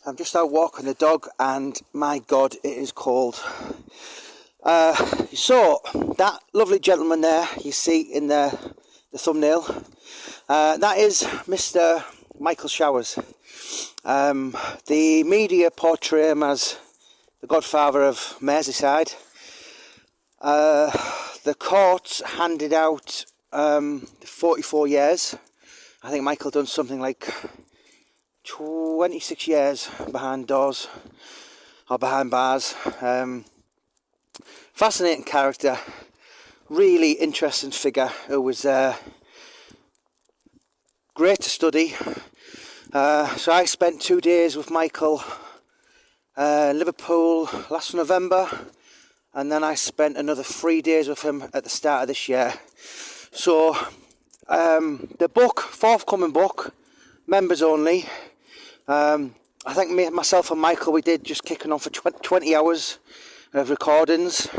I'm just out walking the dog and my God, it is cold. So that lovely gentleman there you see in the thumbnail, that is Mr. Michael Showers. The media portray him as the godfather of Merseyside. The court handed out 44 years. I think Michael done something like 26 years behind doors or behind bars. Fascinating character, really interesting figure who was great to study. So I spent 2 days with Michael in Liverpool last November, and then I spent another 3 days with him at the start of this year. So the book, forthcoming book, members only. I think myself and Michael, we did just kicking on for 20 hours of recordings,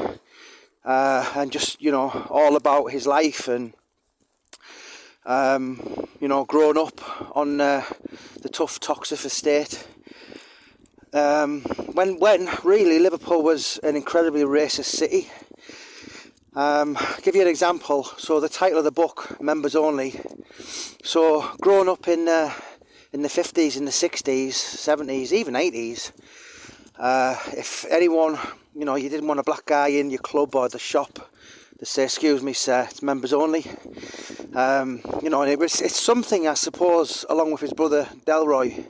and just, you know, all about his life and, you know, growing up on the tough Toxteth estate. When really Liverpool was an incredibly racist city. Give you an example. So the title of the book, Members Only. So growing up in the 50s, in the 60s, 70s, even 80s, if anyone, you know, you didn't want a black guy in your club or the shop, they say, "Excuse me, sir, it's members only." You know, and it's something, I suppose, along with his brother Delroy,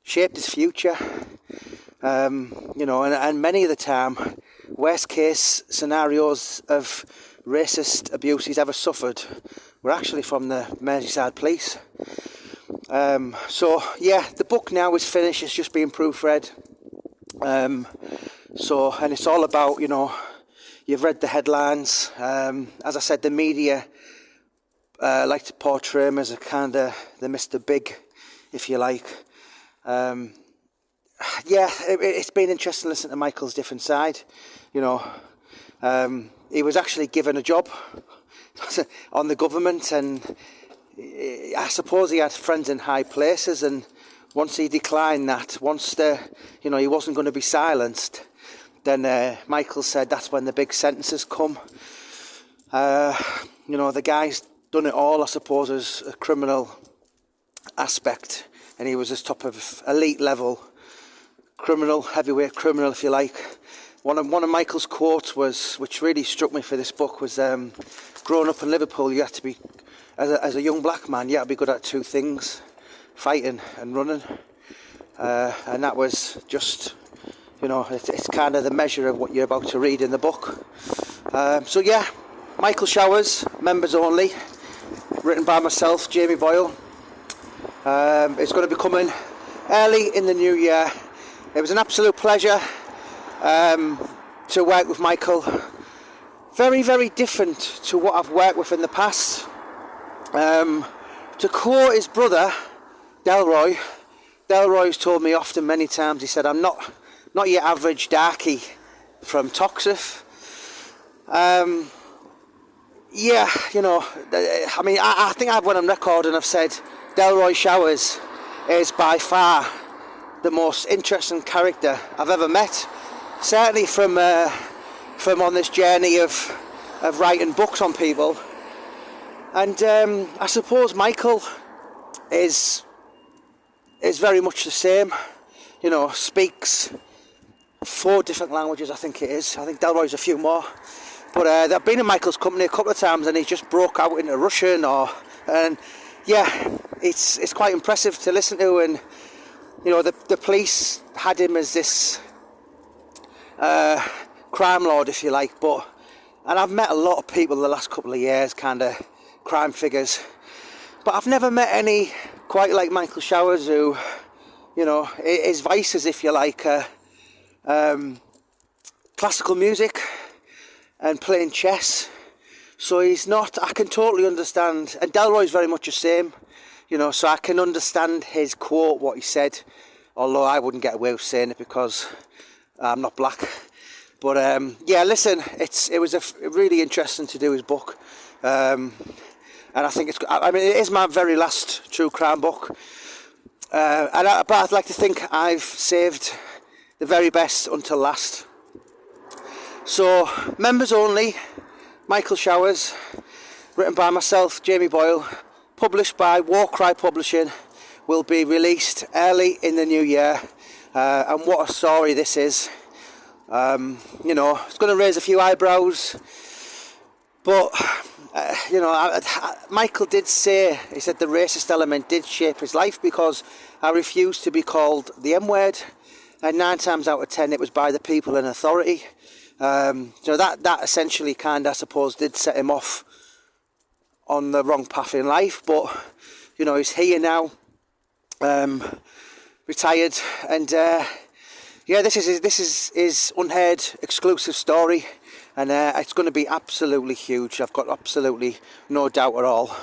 shaped his future. You know, and many of the time, worst case scenarios of racist abuse he's ever suffered were actually from the Merseyside police. So yeah, the book now is finished, it's just being proofread. So, and it's all about, you know, you've read the headlines. As I said, the media like to portray him as a kind of the Mr. Big, if you like. Yeah, it's been interesting listening to Michael's different side. You know, he was actually given a job on the government, and I suppose he had friends in high places, and once he declined that, you know, he wasn't going to be silenced, then Michael said that's when the big sentences come. You know, the guy's done it all, I suppose, as a criminal aspect, and he was this top of elite level criminal, heavyweight criminal, if you like. One of Michael's quotes was, which really struck me for this book, was growing up in Liverpool, you had to be, as a young black man, you had to be good at two things: fighting and running. And that was just, you know, it's kind of the measure of what you're about to read in the book. So yeah, Michael Showers, members only, written by myself, Jamie Boyle. It's going to be coming early in the new year. It was an absolute pleasure to work with Michael. Very, very different to what I've worked with in the past. To quote his brother, Delroy's told me often, many times, he said, "I'm not your average darkie from Toxteth." Yeah, you know, I mean, I think I've went on record and I've said Delroy Showers is by far the most interesting character I've ever met. Certainly from on this journey of writing books on people. And I suppose Michael is very much the same. You know, speaks 4 different languages, I think it is. I think Delroy's a few more. But I've been in Michael's company a couple of times and he's just broke out into Russian and yeah, it's quite impressive to listen to. And you know, the police had him as this crime lord, if you like, and I've met a lot of people the last couple of years, kind of crime figures, but I've never met any quite like Michael Showers, who, you know, his vices, if you like, classical music and playing chess. So he's not, I can totally understand, and Delroy's very much the same, you know, so I can understand his quote, what he said, although I wouldn't get away with saying it because I'm not black. But yeah, listen, it was really interesting to do his book, and I think it is my very last true crime book. But I'd like to think I've saved the very best until last. So, members only, Michael Showers, written by myself, Jamie Boyle, published by Warcry Publishing, will be released early in the new year. And what a story this is. You know, it's going to raise a few eyebrows, but you know, Michael did say, he said the racist element did shape his life because I refused to be called the M word, and 9 times out of 10 it was by the people in authority. So that essentially kind of, I suppose, did set him off on the wrong path in life, but you know, he's here now, retired, and yeah, this is his unheard exclusive story, and it's going to be absolutely huge. I've got absolutely no doubt at all.